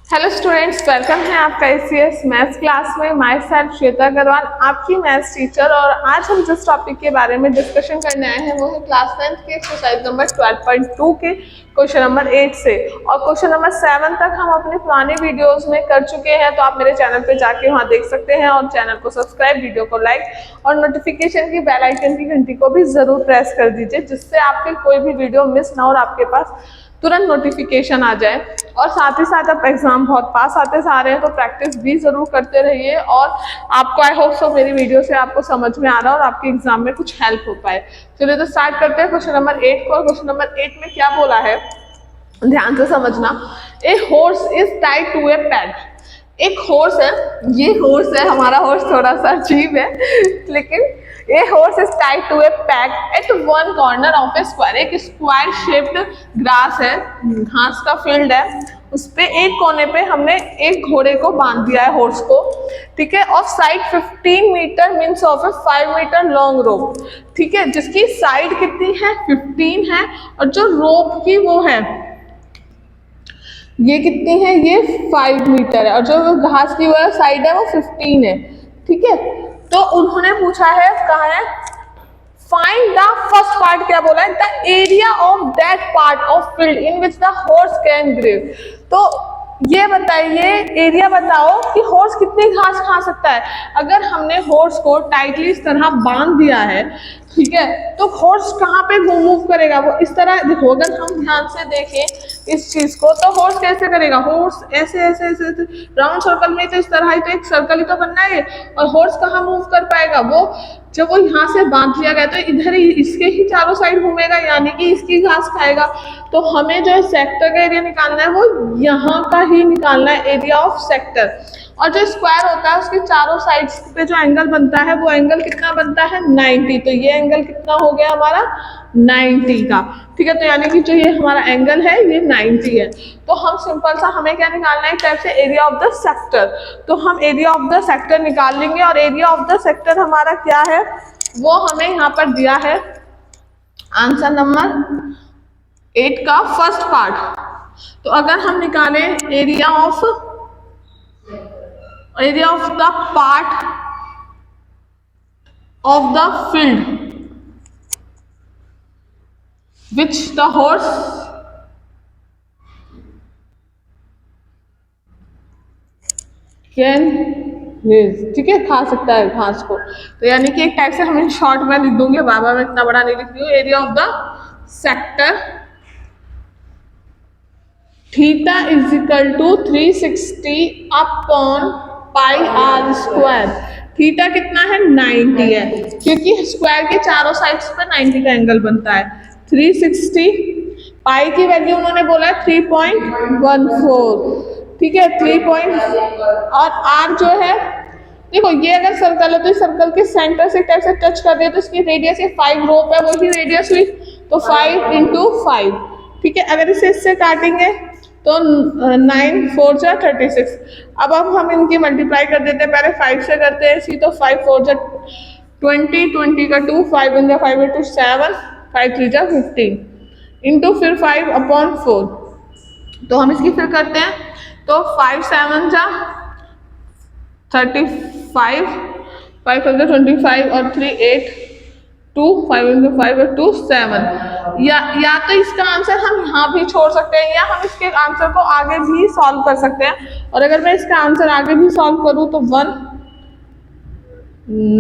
Hello students, welcome है आपका ACS maths class में। माय सेल्फ श्वेता अग्रवाल, आपकी मैथ्स टीचर। और आज हम जिस टॉपिक के बारे में डिस्कशन करने आए हैं वो है क्लास 9th के एक्सरसाइज नंबर 12.2 के क्वेश्चन नंबर 8 से। और क्वेश्चन नंबर 7 तक हम अपने पुराने वीडियोस में कर चुके हैं, तो आप मेरे चैनल पे जाके वहाँ देख सकते हैं। और चैनल को सब्सक्राइब, वीडियो को लाइक और नोटिफिकेशन की बेल आइकन की घंटी को भी जरूर प्रेस कर दीजिए, जिससे आपकी कोई भी वीडियो मिस ना हो और आपके पास तुरंत नोटिफिकेशन आ जाए। और साथ ही साथ आप एग्जाम बहुत पास आते जा रहे हैं, तो प्रैक्टिस भी जरूर करते रहिए। और आपको आई होप सो मेरी वीडियो से आपको समझ में आ रहा है और आपके एग्जाम में कुछ हेल्प हो पाए। चलिए तो स्टार्ट करते हैं क्वेश्चन नंबर 8 को। क्वेश्चन नंबर 8 में क्या बोला है, ध्यान से समझना। A horse is tied to a peg. एक हॉर्स है, ये हॉर्स है, हमारा हॉर्स थोड़ा सा अजीब है, लेकिन a horse is tied to a peg at one corner of a square. एक स्क्वायर शेप्ड ग्रास है, घास का फील्ड है, उस पे एक कोने पे हमने एक घोड़े को बांध दिया है, हॉर्स को, ठीक है। Off side 15 metre means of a 5 metre long rope, ठीक है, जिसकी साइड कितनी है 15 है, और जो रोप की वो है ये कितनी है, ये 5 मीटर है, और जो घास की वो साइड है वो 15 है, ठीक है। तो उन्होंने पूछा है, कहा है फाइंड द फर्स्ट पार्ट, क्या बोला है, the area of that part of field in which the horse can graze. तो ये बताइए, एरिया बताओ कि हॉर्स कितनी घास खा सकता है। अगर हमने हॉर्स को टाइटली इस तरह बांध दिया है, ठीक है, तो हॉर्स कहाँ पे मूव करेगा, वो इस तरह। देखो, अगर हम ध्यान से देखें इस चीज को, तो हॉर्स कैसे करेगा, हॉर्स ऐसे ऐसे ऐसे राउंड सर्कल में, तो इस तरह ही, तो एक सर्कल ही तो बनना है। और हॉर्स कहाँ मूव कर पाएगा, वो जब वो यहाँ से बांध लिया गया तो इधर ही, इसके ही चारों साइड घूमेगा, यानी कि इसकी घास खाएगा। तो हमें जो सेक्टर का एरिया निकालना है वो यहाँ का ही निकालना है, एरिया ऑफ सेक्टर। और जो स्क्वायर होता है उसके चारों साइड्स पे जो एंगल बनता है वो एंगल कितना बनता है 90। तो ये एंगल कितना हो गया हमारा 90 का, ठीक है। तो यानी कि जो ये हमारा एंगल है ये 90 है। तो हम सिंपल सा, हमें क्या निकालना है, एक टाइप से एरिया ऑफ द सेक्टर। तो हम एरिया ऑफ द सेक्टर निकाल लेंगे। और एरिया ऑफ द सेक्टर हमारा क्या है, वो हमें यहाँ पर दिया है आंसर नंबर 8 का फर्स्ट पार्ट। तो अगर हम निकालें area of the part of the field which the horse can graze, ठीक है, खा सकता है घास को। तो यानी कि एक टाइप से हमें शॉर्ट में लिख दूंगी, बाबा मैं इतना बड़ा नहीं लिख रही हूँ। Area of the sector theta is equal to 360 upon pi r square. Theta कितना है 90 है, क्योंकि स्क्वायर के चारों साइड्स पर 90 का एंगल बनता है। 360, पाई की वैल्यू उन्होंने बोला 3.14, ठीक है, 3 और आर जो है, देखो ये अगर सर्कल है तो इस सर्कल के सेंटर से टाइप से टच कर दिया तो इसकी रेडियस ये 5 रोप है, वही रेडियस हुई, तो 5 × 5, ठीक है। अगर इसे इससे काटेंगे तो 9 4 जा 36। अब हम इनकी मल्टीप्लाई कर देते हैं, पहले 5 से करते हैं इसी, तो 5 4 जा 20, 20 का 2, 5 × 5 × 7, 5 3 जा 15 इंटू फिर 5 अपॉन 4। तो हम इसकी फिर करते हैं, तो 5 7 जा 35, 5 5 जा 25 और 3 8, 2 5 × 5 और 2 7। या तो इसका आंसर हम यहाँ भी छोड़ सकते हैं, या हम इसके आंसर को आगे भी सॉल्व कर सकते हैं। और अगर मैं इसका आंसर आगे भी सॉल्व करूँ तो 1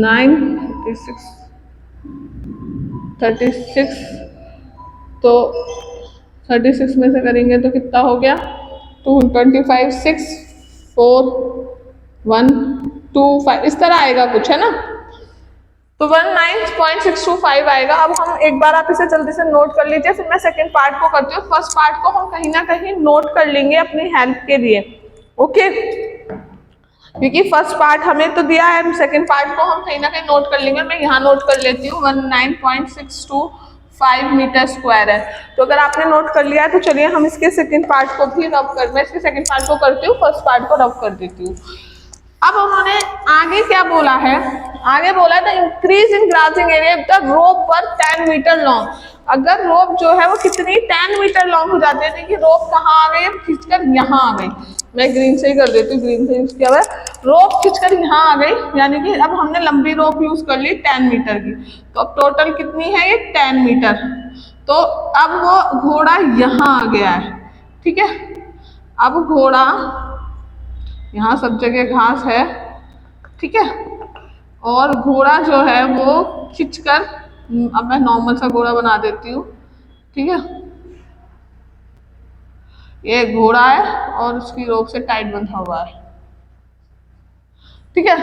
9 36, तो 36 में से करेंगे तो कितना हो गया 2 25 6 4 1 2 5, इस तरह आएगा कुछ, है ना। तो 19.625 आएगा। अब हम एक बार आप इसे जल्दी से नोट कर लीजिए, फिर मैं सेकंड पार्ट को करती हूँ। फर्स्ट पार्ट को हम कहीं ना कहीं नोट कर लेंगे अपनी हेल्प के लिए, ओके, क्योंकि फर्स्ट पार्ट हमें तो दिया है, सेकंड पार्ट को हम कहीं ना कहीं नोट कर लेंगे। मैं यहाँ नोट कर लेती हूँ, 19.625 मीटर स्क्वायर है। तो अगर आपने नोट कर लिया है तो चलिए हम इसके सेकंड पार्ट को भी रब कर, मैं इसके सेकंड पार्ट को करती हूँ, फर्स्ट पार्ट को रब कर देती हूँ। अब उन्होंने आगे क्या बोला है, आगे बोला था increase in grossing area the rope पर 10 मीटर लॉन्ग। अगर रोप जो है वो कितनी 10 मीटर लॉन्ग हो जाती है, देखिए रोप कहाँ आ गई, खींचकर यहाँ आ गई, मैं ग्रीन से ही कर देती हूँ, ग्रीन से यूज किया हुआ है, रोप खींचकर यहाँ आ गई, यानी कि अब हमने लंबी रोप यूज कर ली 10 मीटर की, तो अब टोटल कितनी है ये 10 मीटर। तो अब वो घोड़ा यहाँ आ गया है, ठीक है, अब घोड़ा यहाँ सब जगह घास है, ठीक है, और घोड़ा जो है वो खींचकर, अब मैं नॉर्मल सा घोड़ा बना देती हूँ, ठीक है, ये घोड़ा है और उसकी रोप से टाइट बंधा हुआ है, ठीक है,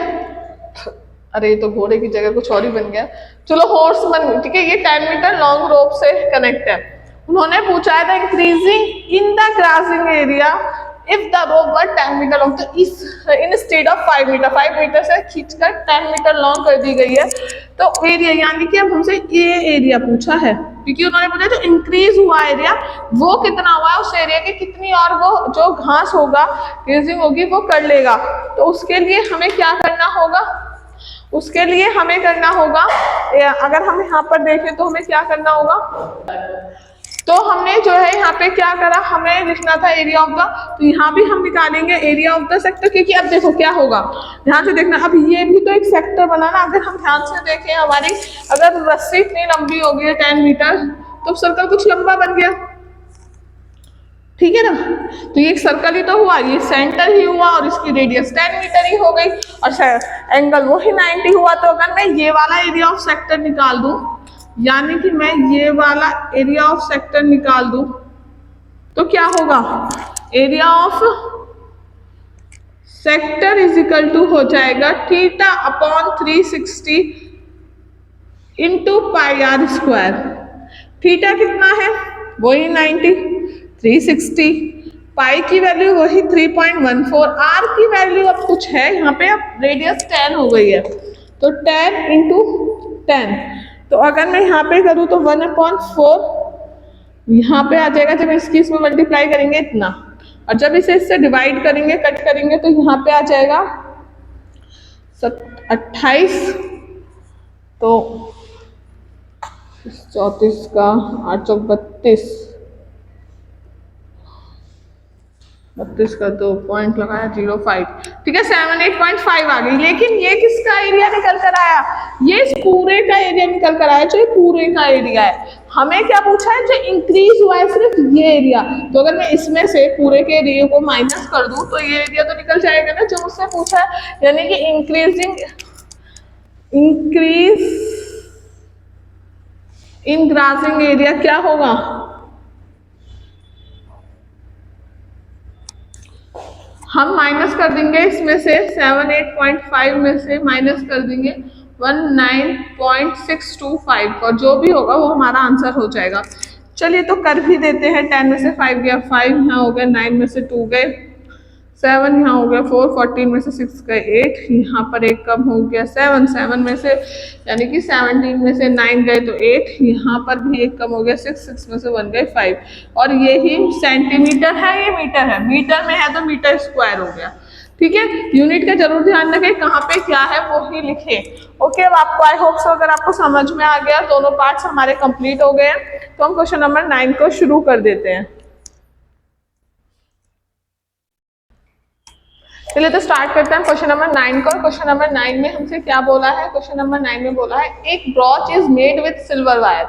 अरे ये तो घोड़े की जगह कुछ और ही बन गया, चलो हॉर्स बन, ठीक है, ये 10 मीटर लॉन्ग रोप से कनेक्ट है। उन्होंने पूछा था increasing in the grazing area if the rope were 10 metre long, तो इस इन स्टेट ऑफ 5 मीटर से खींचकर 10 मीटर लॉन्ग कर दी गई है। तो एरिया यानी कि अब हमसे ये एरिया पूछा है, क्योंकि उन्होंने पूछा जो इंक्रीज हुआ एरिया वो कितना हुआ है, उस एरिया के कितनी और वो जो घास होगा ग्रेजिंग होगी वो कर लेगा। तो उसके लिए हमें क्या करना होगा, उसके लिए हमें करना होगा, अगर हम यहाँ पर देखें तो हमें क्या करना होगा, तो हमने जो है यहाँ पे क्या करा, हमें लिखना था एरिया ऑफ द, तो यहाँ भी हम निकालेंगे एरिया ऑफ द सेक्टर, क्योंकि अब देखो क्या होगा, ध्यान से देखना, अब ये भी तो एक सेक्टर बना ना, अगर हम ध्यान से देखें हमारी अगर रस्सी इतनी लंबी हो गई है 10 मीटर, तो सर्कल कुछ लंबा बन गया, ठीक है ना, तो ये एक सर्कल ही तो हुआ, ये सेंटर ही हुआ और इसकी रेडियस 10 मीटर ही हो गई, और एंगल वही 90 हुआ। तो अगर मैं ये वाला एरिया ऑफ सेक्टर निकाल दूं, यानी कि मैं ये वाला एरिया ऑफ सेक्टर निकाल दूं, तो क्या होगा, area of sector is equal to हो जाएगा theta upon 360 into pi r square. Theta कितना है, वही 90, 360, पाई की वैल्यू वही 3.14, आर की वैल्यू अब कुछ है यहाँ पे, अब रेडियस 10 हो गई है, तो 10 इंटू 10, तो अगर मैं यहाँ पे करूँ तो 1/4 यहाँ पे आ जाएगा, जब इसकी इसमें मल्टीप्लाई करेंगे इतना, और जब इसे इससे डिवाइड करेंगे कट करेंगे तो यहाँ पे आ जाएगा 28, तो 34 का 8 चौक 32, 32 का तो पॉइंट लगाया 05, ठीक है, 78.5 आ गई। लेकिन ये किसका एरिया निकल कर आया, ये इस पूरे का एरिया निकल कर आया, जो ये पूरे का एरिया है। हमें क्या पूछा है, जो इंक्रीज हुआ है सिर्फ ये एरिया, तो अगर मैं इसमें से पूरे के एरिया को माइनस कर दूं तो ये एरिया तो निकल जाएगा ना जो मुझसे पूछा है, यानी कि इंक्रीज इन ग्रासिंग एरिया क्या होगा, हम माइनस कर देंगे इसमें से 78.5 में से माइनस कर देंगे 19.625, और जो भी होगा वो हमारा आंसर हो जाएगा। चलिए तो कर भी देते हैं, 10 में से 5 गया 5, यहाँ हो गया 9 में से 2 गए 7, यहाँ हो गया 4, 14 में से 6 गए 8, यहाँ पर एक कम हो गया 7, 7 में से यानी कि 17 में से 9 गए तो 8, यहाँ पर भी एक कम हो गया 6, 6 में से 1 गए 5, और ये ही सेंटीमीटर है, ये मीटर है, मीटर में है तो मीटर स्क्वायर हो गया, ठीक है। यूनिट का जरूर ध्यान रखें, कहाँ पे क्या है वो ही लिखें। ओके, अब आपको आई होप सो अगर आपको समझ में आ गया, दोनों पार्ट्स हमारे कंप्लीट हो गए हैं, तो हम क्वेश्चन नंबर 9 को शुरू कर देते हैं। चलिए तो स्टार्ट करते हैं क्वेश्चन नंबर 9 को। क्वेश्चन नंबर 9 में हमसे क्या बोला है, क्वेश्चन नंबर 9 में बोला है एक brooch is made with silver wire,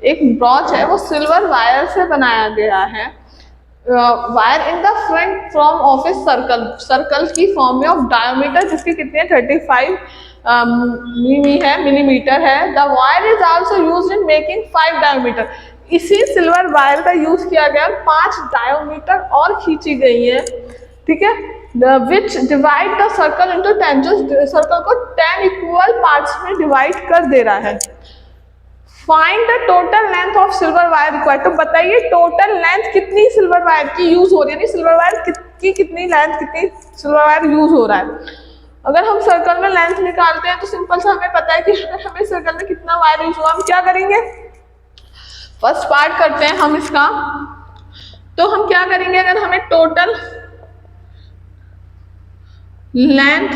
एक ब्रॉच है वो सिल्वर वायर से बनाया गया है, wire in the front from of a circle, circle की फॉर्म में ऑफ डायमीटर जिसकी कितनी है 35 मिलीमीटर है, the wire is also used in making 5 diameter, इसी सिल्वर वायर का यूज किया गया, 5 डायमीटर और खींची गई है, ठीक है, विच डिवाइड द सर्कल इंटू 10, जो सर्कल को 10 इक्वल पार्ट्स में डिवाइड कर दे रहा है। Find the total length of silver wire required, तो बताइए टोटल लेंथ कितनी सिल्वर वायर की यूज हो रही है, सिल्वर वायर की कितनी लेंथ, कितनी सिल्वर वायर यूज हो रहा है। अगर हम सर्कल में लेंथ निकालते हैं तो सिंपल सा हमें पता है कि अगर हमें सर्कल में कितना वायर यूज हुआ, हम क्या करेंगे, फर्स्ट पार्ट करते हैं हम इसका, तो हम क्या करेंगे, अगर हमें length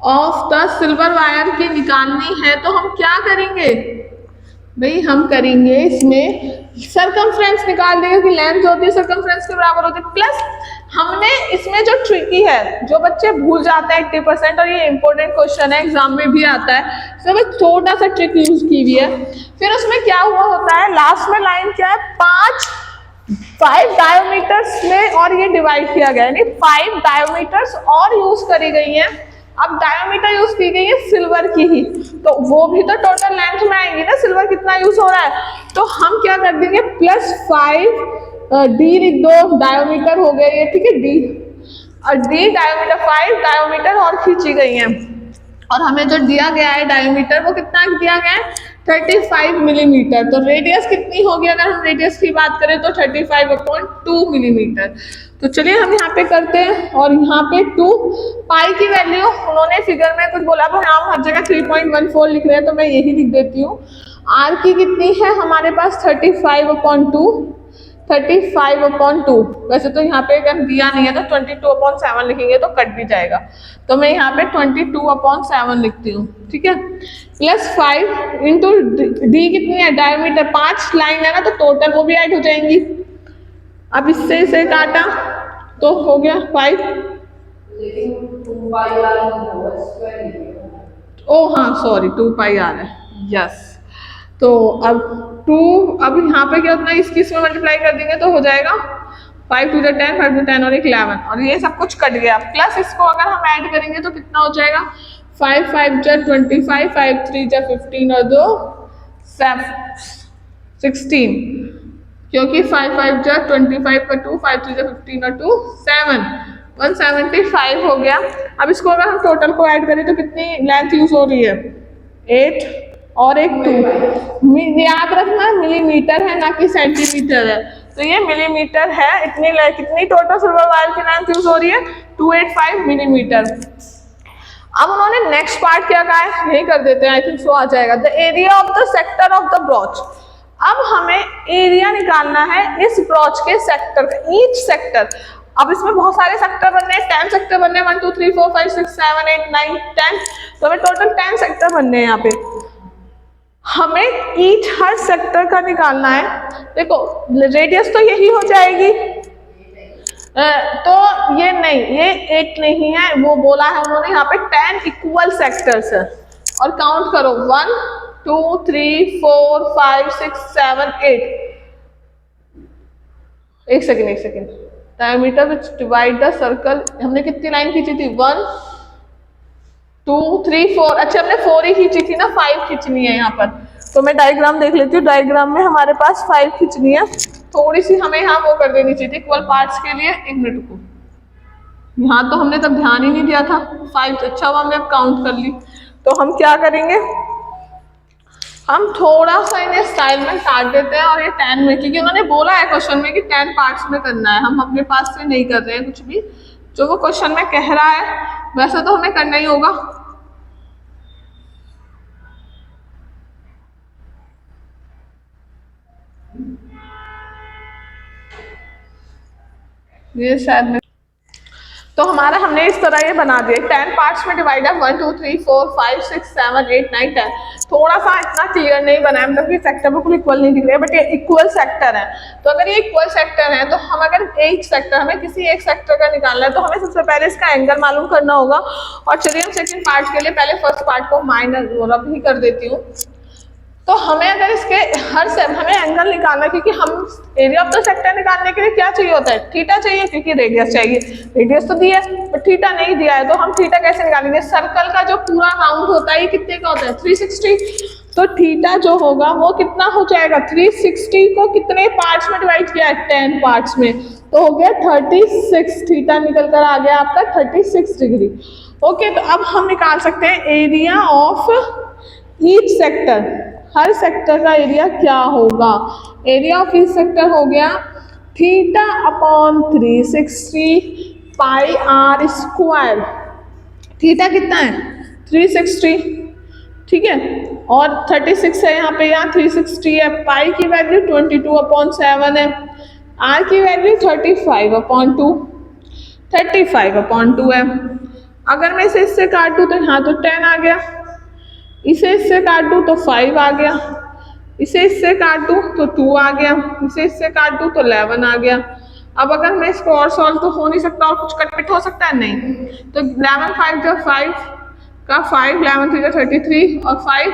of the silver wire की निकालनी है, तो हम क्या करेंगे भाई, हम करेंगे इसमें सरकमफ्रेंस निकाल देंगे कि लेंथ जो होती है सरकमफ्रेंस के बराबर होती है, प्लस हमने इसमें जो ट्रिकी है, जो बच्चे भूल जाते हैं 80%, और ये इंपॉर्टेंट क्वेश्चन है, एग्जाम में भी आता है, इसमें मैं छोटा सा ट्रिक यूज की हुई है। फिर उसमें क्या हुआ होता है, लास्ट में लाइन क्या है, 5 डायोमीटर्स में और ये डिवाइड किया गया है, यानी 5 डायोमीटर्स और यूज करी गई है। अब डायोमीटर यूज की गई है सिल्वर की ही, तो वो भी तो टोटल लेंथ में आएगी ना, सिल्वर कितना यूज हो रहा है, तो हम क्या कर देंगे +5 डी लिख दो, डायोमीटर हो गया ये, ठीक है, डी और डी डायोमीटर 5 डायोमीटर और खींची गई है, और हमें जो दिया गया है डायोमीटर वो कितना दिया गया है 35 मिलीमीटर। तो रेडियस कितनी होगी, अगर हम रेडियस की बात करें तो 35/2 मिलीमीटर। तो चलिए हम यहाँ पे करते हैं, और यहाँ पे 2 पाई की वैल्यू उन्होंने फिगर में कुछ बोला, पर हम हर जगह 3.14 लिख रहे हैं, तो मैं यही लिख देती हूँ। आर की कितनी है हमारे पास 35/2, वैसे तो यहाँ पे अगर दिया नहीं है तो 22/7 लिखेंगे तो कट भी जाएगा, तो मैं यहाँ पे 22/7 लिखती हूँ, ठीक है, +5 इंटू डी कितनी है, डायमीटर 5 लाइन है ना, तो टोटल वो भी ऐड हो जाएंगी। अब इससे इसे काटा तो हो गया 5, ओ हाँ सॉरी 2 पाई आ रहा है, यस। तो अब 2, अब यहाँ पे क्या होता है, इसमें मल्टीप्लाई कर देंगे तो हो जाएगा 5 2 10, 5 2 10 और 1 11, और ये सब कुछ कट गया, प्लस इसको अगर हम ऐड करेंगे तो कितना हो जाएगा 5 5 25, 5 3 15 और 2 16, क्योंकि 5 5 25 का 2, 5 3 15 और 2 7, 175 हो गया। अब इसको अगर हम टोटल को ऐड करें तो कितनी लेंथ यूज हो रही है, 8 और एक 2, याद रखना मिलीमीटर है ना कि सेंटीमीटर है, तो ये मिलीमीटर है, कितनी टोटल सिल्वर वायर की लेंथ यूज हो रही है 285 मिलीमीटर। अब उन्होंने नेक्स्ट पार्ट क्या कहा है, यही कर देते हैं, आई थिंक सो आ जाएगा, the area of the sector of the brooch. अब हमें एरिया निकालना है इस ब्रॉच के सेक्टर का, ईच सेक्टर। अब इसमें बहुत सारे सेक्टर बनने हैं, 10 सेक्टर बनने हैं, 1 2 3 4 5 6 7 8 9 10, तो हमें टोटल 10 सेक्टर बनने हैं। यहाँ पे हमें ईच हर सेक्टर का निकालना है। देखो रेडियस तो यही हो जाएगी, तो ये नहीं, ये 8 नहीं है, वो बोला है उन्होंने यहाँ पे 10 इक्वल सेक्टर्स है, और काउंट करो 1 2 3 4 5 6 7 8। एक second, diameter which divide the circle, हमने कितनी लाइन खींची थी 1 2 3 4, अच्छा हमने 4 ही खींची थी ना, 5 खींचनी है यहाँ पर, तो मैं डायग्राम देख लेती हूँ, डायग्राम में हमारे पास 5 खींचनी है, थोड़ी सी हमें यहाँ वो कर देनी चाहिए इक्वल पार्ट्स के लिए। 1 मिनट को, यहाँ तो हमने तब ध्यान ही नहीं दिया था, 5 अच्छा हुआ हमने अब काउंट कर ली। तो हम क्या करेंगे, हम थोड़ा सा इन्हें स्टाइल में काट देते हैं, और ये 10 में, क्योंकि उन्होंने बोला है क्वेश्चन में कि 10 पार्ट्स में करना है, हम अपने पास से नहीं कर रहे हैं कुछ भी, जो वो क्वेश्चन में कह रहा है वैसा तो हमें करना ही होगा। ये शायद तो हमारा हमने इस तरह ये बना दिया, 10 पार्ट्स में डिवाइड है, 1 2 3 4 5 6 7 8 9 10। थोड़ा सा इतना क्लियर नहीं बना है, मतलब कि सेक्टर बिल्कुल इक्वल नहीं दिख रहे, बट ये इक्वल सेक्टर है। तो अगर ये इक्वल सेक्टर है, तो हम अगर एक सेक्टर, हमें किसी एक सेक्टर का निकालना है, तो हमें सबसे पहले इसका एंगल मालूम करना होगा। और चलिए हम सेकंड पार्ट के लिए पहले फर्स्ट पार्ट को माइनस रब ही कर देती हूँ। तो हमें अगर इसके हमें एंगल निकालना है, क्योंकि हम एरिया ऑफ द सेक्टर निकालने के लिए क्या चाहिए होता है, थीटा चाहिए, क्योंकि रेडियस चाहिए, रेडियस तो दिया है पर थीटा नहीं दिया है, तो हम थीटा कैसे निकालेंगे। सर्कल का जो पूरा राउंड होता है ये कितने का होता है 360, तो थीटा जो होगा वो कितना हो जाएगा, 360 को कितने पार्ट्स में डिवाइड किया है 10 पार्ट्स में, तो हो गया 36, थीटा निकल कर आ गया आपका 36 डिग्री। ओके, तो अब हम निकाल सकते हैं एरिया ऑफ ईच सेक्टर, हर सेक्टर का एरिया क्या होगा। एरिया ऑफ ईच सेक्टर हो गया theta upon 360 pi r square. Theta कितना है 360, ठीक है, और 36 है यहाँ पे, यहाँ 360 है, पाई की वैल्यू 22/7 है, आर की वैल्यू 35/2 है, अगर मैं इसे इससे काट दूं तो यहाँ तो 10 आ गया, इसे इससे काट दूं तो 5 आ गया, इसे इससे काट दूं तो 2 आ गया, इसे इससे काट दूं तो 11 आ गया। अब अगर मैं इसको और सॉल्व तो हो नहीं सकता, और कुछ कट पिट हो सकता है नहीं, तो 11 5 जो 5 का 5, 11 3 33 और 5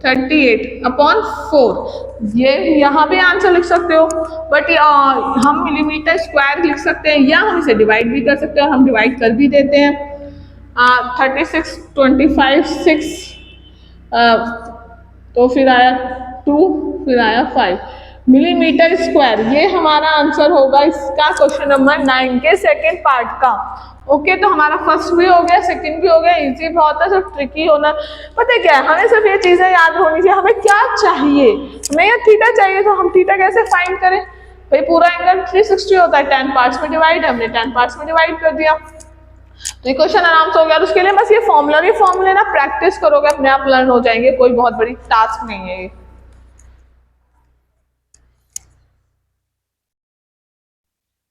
38/4। ये यहाँ पे आंसर लिख सकते हो, बट हम मिलीमीटर स्क्वायर लिख सकते हैं, या हम इसे डिवाइड भी कर सकते हैं, हम डिवाइड कर भी देते हैं। 36 25 6, तो फिर आया 2, फिर आया 5 मिलीमीटर स्क्वायर। ये हमारा आंसर होगा इसका क्वेश्चन नंबर 9 के सेकेंड पार्ट का। ओके, तो हमारा फर्स्ट भी हो गया, सेकंड भी हो गया, इजी बहुत है, सिर्फ ट्रिकी होना। पता है क्या, हमें सिर्फ ये चीजें याद होनी चाहिए, हमें क्या चाहिए, हमें ये थीटा चाहिए, तो हम थीटा कैसे फाइंड करें भाई, पूरा एंगल 360 होता है, 10 पार्ट्स में डिवाइड, हमने 10 पार्ट्स में डिवाइड कर दिया, तो ये क्वेश्चन आराम से हो गया। उसके लिए बस ये फॉर्मूला ना प्रैक्टिस करोगे, अपने आप लर्न हो जाएंगे, कोई बहुत बड़ी टास्क नहीं है ये।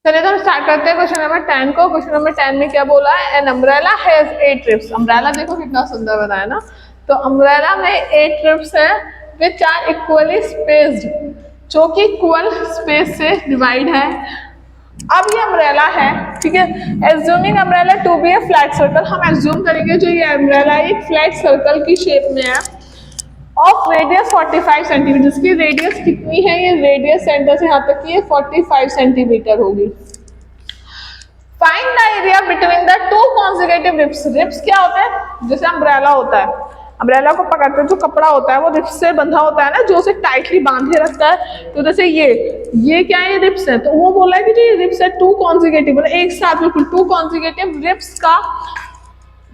चलिए तो हम स्टार्ट करते हैं क्वेश्चन नंबर 10 को। क्वेश्चन नंबर 10 में क्या बोला है, an umbrella has 8 ribs. Umbrella देखो कितना सुंदर बना है ना, तो अम्ब्रेला में 8 रिब्स है विच आर इक्वली स्पेस्ड, जो कि इक्वल स्पेस से डिवाइड है। अब ये अम्ब्रेला है, ठीक है, assuming umbrella to be a flat circle, हम एज्यूम करेंगे जो ये अम्ब्रेला एक फ्लैट सर्कल की शेप में है, ऑफ रेडियस 45 सेंटीमीटर। इसकी रेडियस कितनी है, ये रेडियस सेंटर से यहाँ तक की 45 सेंटीमीटर होगी। Find the area between the two consecutive ribs. Ribs क्या होते हैं, जैसे अम्ब्रेला होता है, अम्ब्रेला को पकड़ते जो कपड़ा होता है वो रिब्स से बंधा होता है ना, जो उसे टाइटली बांधे रखता है, तो जैसे ये क्या है, ये रिब्स है, तो वो बोला है कि जो ये रिब्स है टू कॉन्जिक्यूटिव, एक साथ बिल्कुल टू कॉन्जिक्यूटिव रिब्स का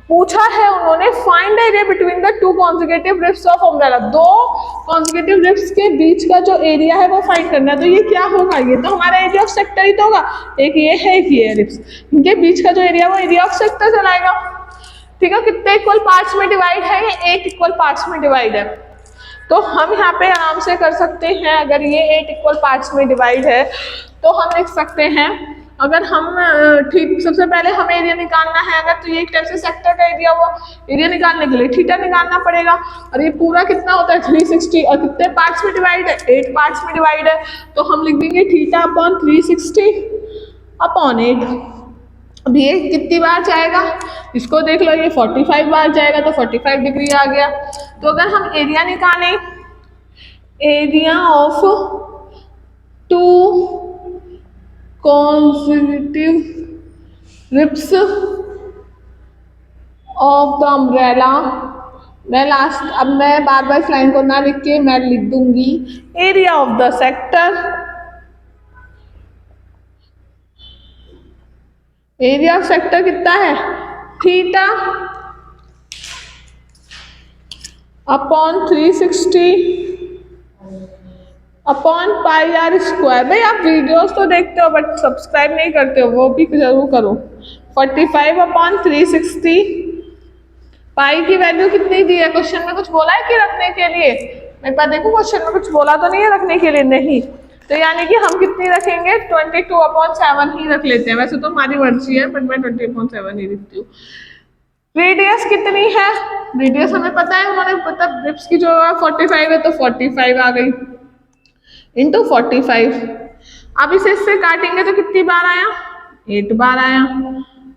पूछा है उन्होंने। Find the area between the two consecutive ribs of umbrella, दो कॉन्जिक्यूटिव रिब्स के बीच का जो एरिया है वो फाइंड करना है। तो ये क्या होगा, ये तो हमारा एरिया ऑफ सेक्टर ही तो होगा, एक ये है एक ये रिब्स, इनके बीच का जो एरिया वो एरिया ऑफ सेक्टर चलाएगा, ठीक है। कितने इक्वल पार्ट्स में डिवाइड है, ये 8 इक्वल पार्ट्स में डिवाइड है, तो हम यहाँ पे आराम से कर सकते हैं, अगर ये 8 इक्वल पार्ट्स में डिवाइड है तो हम लिख सकते हैं, अगर हम ठीक सबसे पहले हमें एरिया निकालना है, अगर तो ये एक टाइप से सेक्टर का एरिया हुआ, एरिया निकालने के लिए थीटा निकालना पड़ेगा, और ये पूरा कितना होता है 360, और कितने पार्ट्स में डिवाइड है, 8 पार्ट्स में डिवाइड है, तो हम लिख देंगे थीटा अपॉन 360/8। अब ये कितनी बार जाएगा, इसको देख लो, ये 45 बार जाएगा, तो 45 डिग्री आ गया। तो अगर हम एरिया निकालें, area of two consecutive ribs of the umbrella, मैं लास्ट, अब मैं बार बार इस लाइन को ना लिख के मैं लिख दूंगी area of the sector, area of sector कितना है, थीटा अपॉन 360/πr²। भाई आप वीडियोस तो देखते हो बट सब्सक्राइब नहीं करते हो, वो भी जरूर करो। 45/360, पाई की वैल्यू कितनी दी है, क्वेश्चन में कुछ बोला है कि रखने के लिए, मैं बात देखो क्वेश्चन में कुछ बोला तो नहीं है रखने के लिए, नहीं, तो यानी कि हम कितनी रखेंगे 22/7 ही रख लेते हैं, वैसे तो हमारी मर्जी है बट मैं 20/7 ही लिखती हूँ। रेडियस कितनी है, रेडियस हमें पता है, उन्होंने पता रिब्स की जो 45 है, तो 45 आ गई इंटू 45। अब इसे इससे काटेंगे तो कितनी बार आया, 8 बार आया।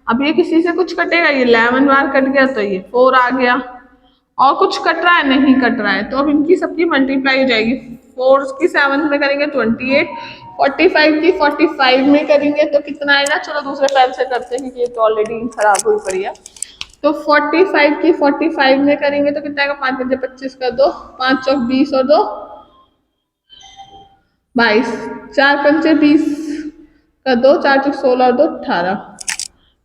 अब ये किसी से कुछ कटेगा, ये 11 बार कट गया, तो ये 4 आ गया, और कुछ कट रहा है, नहीं कट रहा है, तो अब इनकी सबकी मल्टीप्लाई हो जाएगी, 4 की 7 में करेंगे 28, 45 की 45 में करेंगे तो कितना आएगा, चलो दूसरे पेन से करते हैं, ये तो ऑलरेडी खराब हुई पड़ी है, तो 45 की 45 में करेंगे तो कितना आएगा, 5 5 25 का 2, 5 चौक 20 और 2 22, 4 पंचे 20 का 2, 4 चौक 16 और 2 18,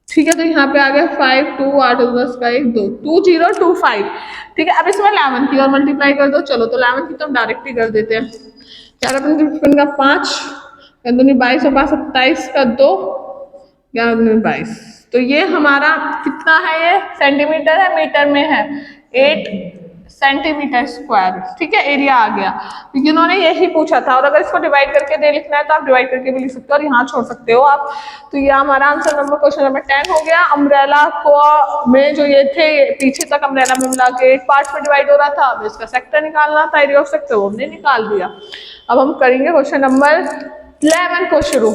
ठीक है। तो यहाँ पे आ गया 5 2 8 10 का 1 2 2025, ठीक है। अब इसमें 11 की और मल्टीप्लाई कर दो, चलो तो 11 की तो हम डायरेक्ट ही कर देते हैं, 4 पंचे 55 का 5, 22 और 5 27 का 2, 11 22, तो ये हमारा कितना है, ये सेंटीमीटर है, मीटर में है 8 सेंटीमीटर स्क्वायर, ठीक है, एरिया आ गया, क्योंकि उन्होंने यही पूछा था। और अगर इसको डिवाइड करके दे लिखना है तो आप डिवाइड करके भी लिख सकते हो और यहाँ छोड़ सकते हो आप। तो ये हमारा आंसर नंबर क्वेश्चन नंबर 10 हो गया। अम्ब्रेला को में जो ये थे पीछे तक अम्ब्रेला में मिला के 8 पार्ट में डिवाइड हो रहा था, अब इसका सेक्टर निकालना था, एरिया ऑफ सेक्टर, वो हमने निकाल दिया। अब हम करेंगे क्वेश्चन नंबर 11 को शुरू।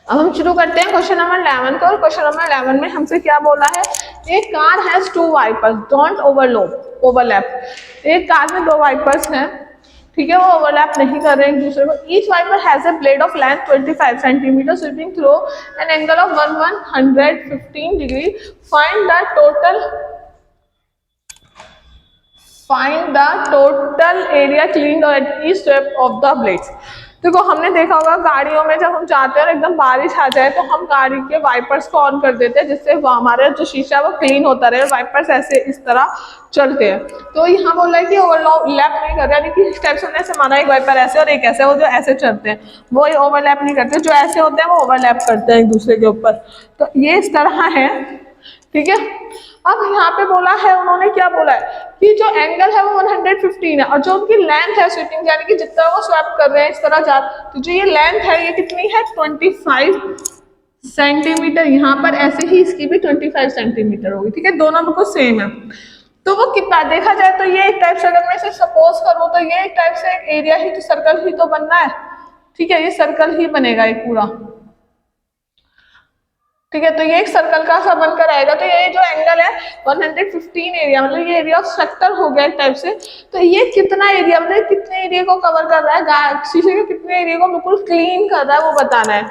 अब हम शुरू करते हैं क्वेश्चन नंबर 11 को। और क्वेश्चन नंबर 11 में हमसे क्या बोला है, एक car has 2 wipers don't overlap. एक कार में 2 वाइपर्स हैं, ठीक है, वो ओवरलैप नहीं कर रहे हैं एक दूसरे को। Each wiper has a blade of length 25 centimetre sweeping through an angle of 115 degree. Find the total area cleaned at each step of the blades. देखो हमने देखा होगा गाड़ियों में जब हम जाते हैं और एकदम बारिश आ जाए तो हम गाड़ी के वाइपर्स को ऑन कर देते हैं, जिससे हमारा जो शीशा है वो क्लीन होता रहे, वाइपर्स ऐसे इस तरह चलते हैं। तो यहाँ बोला है कि ओवरलैप नहीं कर रहा, यानी कि इस टाइप से हमने से माना एक वाइपर ऐसे और एक ऐसे, वो जो ऐसे चलते हैं वो ओवरलैप नहीं करते, जो ऐसे होते हैं वो ओवरलैप करते हैं एक दूसरे के ऊपर। तो ये इस तरह है, ठीक है। अब यहाँ पे बोला है, उन्होंने क्या बोला है कि जो एंगल है वो 115 है और जो उनकी लेंथ है स्वीपिंग, यानी कि जितना वो स्वैप कर रहे हैं इस तरह जा, तो जो ये लेंथ है ये कितनी है 25 सेंटीमीटर। यहाँ पर ऐसे ही इसकी भी 25 सेंटीमीटर होगी, ठीक है, दोनों बिल्कुल सेम है। तो वो कितना देखा जाए तो ये एक टाइप से, अगर मैं इसे सपोज करूँ तो ये एक टाइप से एक एरिया ही तो सर्कल ही तो बनना है, ठीक है, ये सर्कल ही बनेगा एक पूरा, ठीक है। तो ये एक सर्कल का सा बनकर आएगा। तो ये जो एंगल है 115 एरिया, मतलब ये एरिया ऑफ सेक्टर हो गया एक टाइप से। तो ये कितना एरिया, मतलब कितने एरिया को कवर कर रहा है, शीशे के कितने एरिया को बिल्कुल क्लीन कर रहा है वो बताना है।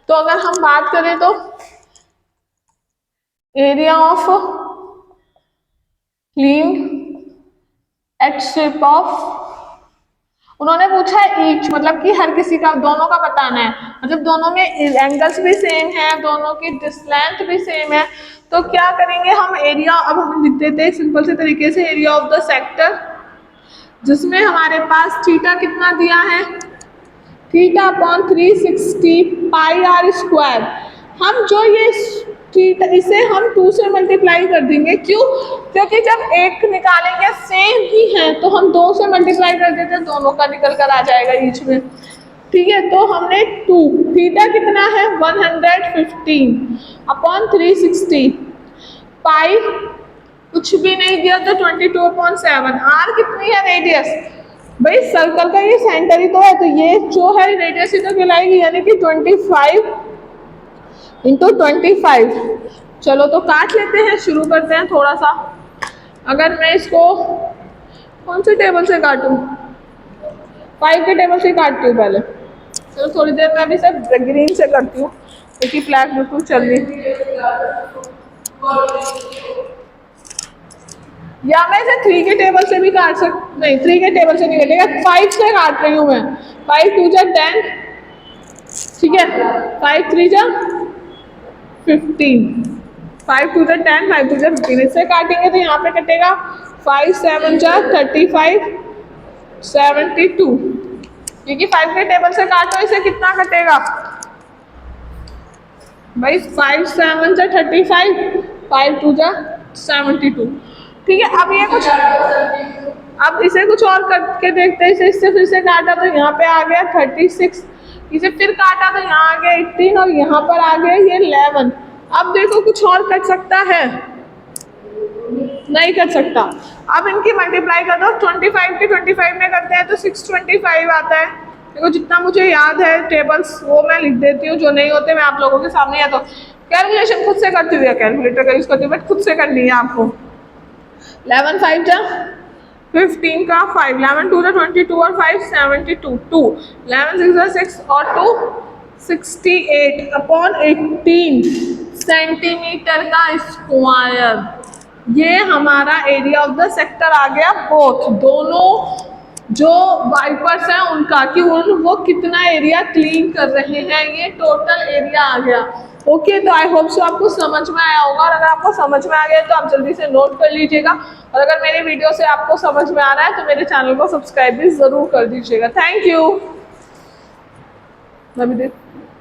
तो अगर हम बात करें तो area of clean at strip of, उन्होंने पूछा है ईच, मतलब कि हर किसी का, दोनों का बताना है, मतलब दोनों में एंगल्स भी सेम है, दोनों की डिस्टेंस भी सेम है। तो क्या करेंगे हम, एरिया अब हम लिख देते हैं सिंपल से तरीके से, एरिया ऑफ द सेक्टर, जिसमें हमारे पास थीटा कितना दिया है, theta upon 360 pi r square. हम जो ये थीटा, इसे हम 2 से मल्टीप्लाई कर देंगे, क्यों, क्योंकि जब एक निकालेंगे सेम ही है तो हम 2 से मल्टीप्लाई कर देते हैं, दोनों का निकल कर आ जाएगा बीच में, ठीक है। तो हमने 2, थीटा कितना है 115 अपॉन 360, पाई कुछ भी नहीं दिया तो 22/7, आर कितनी है रेडियस, भाई सर्कल का ये सेंटर ही तो है, तो ये जो है रेडियस ही तो कहलाएगी, यानी कि 25 इंटू 25। चलो तो काट लेते हैं, शुरू करते हैं थोड़ा सा। अगर मैं इसको कौन से टेबल से काटूं, 5 के टेबल से काटती हूँ पहले। चलो थोड़ी देर में अभी सिर्फ ग्रीन से करती हूँ क्योंकि फ्लैग बिल्कुल चल रही, या मैं इसे 3 के टेबल से भी काट नहीं, 3 के टेबल से नहीं कटेगा, 5 से काट रही हूँ मैं। 5 2 जा 10, ठीक है, 5 3 जा 15, 5 2 जा 10, 5 2 जा 15, इससे काटेंगे तो यहाँ पे कटेगा 5 7 जा 35 72, क्योंकि 5 के टेबल से काटो इसे कितना कटेगा भाई, 5 7 जा 35, 5 2 जा 72, ठीक है। अब ये कुछ, अब इसे कुछ और करके देखते हैं, इसे इससे फिर से काटा तो यहाँ पे आ गया 36, इसे फिर काटा तो यहाँ आ गया 18 और यहाँ पर आ गया ये 11। अब देखो कुछ और कट सकता है, नहीं कर सकता। अब इनकी मल्टीप्लाई कर दो, 25 के 25 में करते हैं तो 625 आता है। देखो जितना मुझे याद है टेबल्स वो मैं लिख देती हूँ, जो नहीं होते मैं आप लोगों के सामने, या तो कैलकुलेशन खुद से करती हूँ या कैलकुलेटर का यूज करती हूँ, बट खुद से करनी है आपको। 11 5 जा 15 का 5, 11 2 जा 22 और 5 72, 2 11 6 जा 6 और 2 68 अपॉन 18 सेंटीमीटर का स्क्वायर। ये हमारा एरिया ऑफ द सेक्टर आ गया, बोथ दोनों जो वाइपर्स हैं उनका, कि वो कितना एरिया क्लीन कर रहे हैं, ये टोटल एरिया आ गया। ओके, तो आई होप सो आपको समझ में आया होगा, और अगर आपको समझ में आ गया तो आप जल्दी से नोट कर लीजिएगा, और अगर मेरी वीडियो से आपको समझ में आ रहा है तो मेरे चैनल को सब्सक्राइब भी ज़रूर कर दीजिएगा। Thank you.